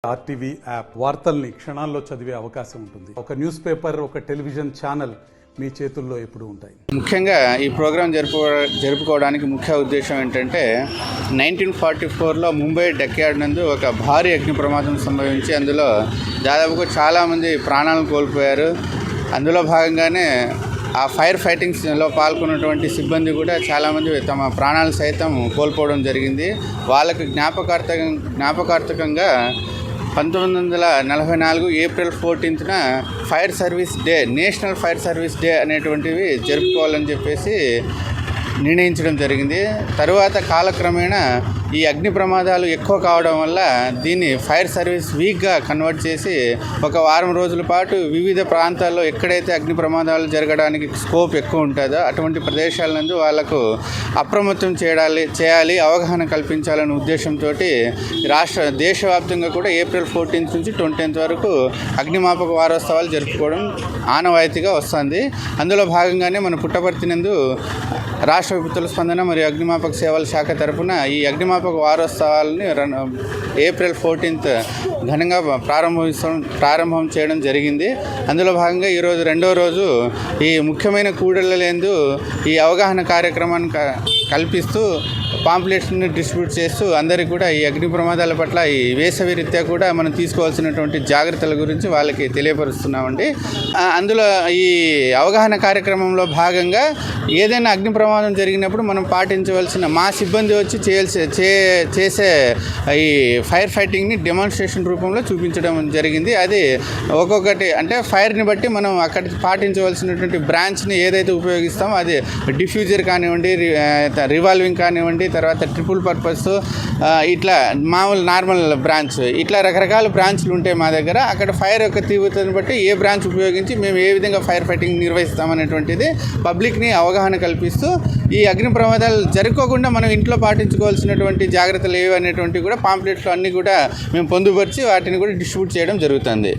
RTV app వార్తల్ని క్షణాల్లో చదివే అవకాశం ఉంటుంది. ఒక న్యూస్ పేపర్, ఒక టెలివిజన్ ఛానల్ మీ చేతుల్లో ఎప్పుడూ ఉంటాయి. ముఖ్యంగా ఈ ప్రోగ్రాం జరుపుకోవడానికి ముఖ్య ఉద్దేశం ఏంటంటే 1944లో ముంబై డక్యార్డ్ నందు ఒక భారీ అగ్ని ప్రమాదం సంభవించి అందులో దాదాపుగా చాలామంది ప్రాణాలను కోల్పోయారు. అందులో భాగంగానే ఆ ఫైర్ ఫైటింగ్స్లో పాల్గొన్నటువంటి సిబ్బంది కూడా చాలామంది తమ ప్రాణాలు సైతం కోల్పోవడం జరిగింది. వాళ్ళకు జ్ఞాపకార్థకంగా 1944 ఏప్రిల్ 14న fire service day, national fire service day అనేటువంటివి జరుపుకోవాలని చెప్పేసి నిర్ణయించడం జరిగింది. తరువాత కాలక్రమేణా ఈ అగ్ని ప్రమాదాలు ఎక్కువ కావడం వల్ల దీన్ని ఫైర్ సర్వీస్ వీక్గా కన్వర్ట్ చేసి ఒక వారం రోజుల పాటు వివిధ ప్రాంతాల్లో ఎక్కడైతే అగ్ని ప్రమాదాలు జరగడానికి స్కోప్ ఎక్కువ ఉంటుందో అటువంటి ప్రదేశాలందు వాళ్లకు అప్రమత్తం చేయాలి, అవగాహన కల్పించాలనే ఉద్దేశంతో దేశవ్యాప్తంగా కూడా ఏప్రిల్ 14th నుంచి 20th వరకు అగ్నిమాపక వారోత్సవాలు జరుపుకోవడం ఆనవాయితీగా వస్తుంది. అందులో భాగంగానే మన పుట్టపర్తి నందు రాష్ట్ర విపత్తుల స్పందన మరియు అగ్నిమాపక సేవల శాఖ తరఫున ఈ అగ్నిమాపక వారోత్సవాలని ఏప్రిల్ 14th ఘనంగా ప్రారంభం చేయడం జరిగింది. అందులో భాగంగా ఈరోజు రెండో రోజు ఈ ముఖ్యమైన కూడళ్లందు ఈ అవగాహన కార్యక్రమాన్ని కల్పిస్తూ పాంప్లెట్స్ని డిస్ట్రిబ్యూట్ చేస్తూ అందరికీ కూడా ఈ అగ్ని ప్రమాదాల పట్ల ఈ వేసవి రీత్యా కూడా మనం తీసుకోవాల్సినటువంటి జాగ్రత్తల గురించి వాళ్ళకి తెలియపరుస్తున్నామండి. అందులో ఈ అవగాహన కార్యక్రమంలో భాగంగా ఏదైనా అగ్ని ప్రమాదం జరిగినప్పుడు మనం పాటించవలసిన మా సిబ్బంది వచ్చి చేసే ఈ ఫైర్ ఫైటింగ్ని డెమాన్స్ట్రేషన్ రూపంలో చూపించడం జరిగింది. అది ఒక్కొక్కటి అంటే ఫైర్ని బట్టి మనం అక్కడ పాటించవలసినటువంటి బ్రాంచ్ని ఏదైతే ఉపయోగిస్తామో అది డిఫ్యూజర్ కానివ్వండి, రివాల్వింగ్ కానివ్వండి, తర్వాత ట్రిపుల్ పర్పస్, ఇట్లా మామూలు నార్మల్ బ్రాంచ్, ఇట్లా రకరకాల బ్రాంచ్లు ఉంటాయి మా దగ్గర. అక్కడ ఫైర్ యొక్క తీవ్రతను బట్టి ఏ బ్రాంచ్ ఉపయోగించి మేము ఏ విధంగా ఫైర్ ఫైటింగ్ నిర్వహిస్తామనేటువంటిది పబ్లిక్ని అవగాహన కల్పిస్తూ ఈ అగ్ని ప్రమాదాలు జరుపుకోకుండా మనం ఇంట్లో పాటించుకోవాల్సినటువంటి జాగ్రత్తలు ఏవి అనేటువంటివి కూడా పాంప్లెట్స్లో అన్నీ కూడా మేము పొందుపరిచి వాటిని కూడా డిస్ట్రిబ్యూట్ చేయడం జరుగుతుంది.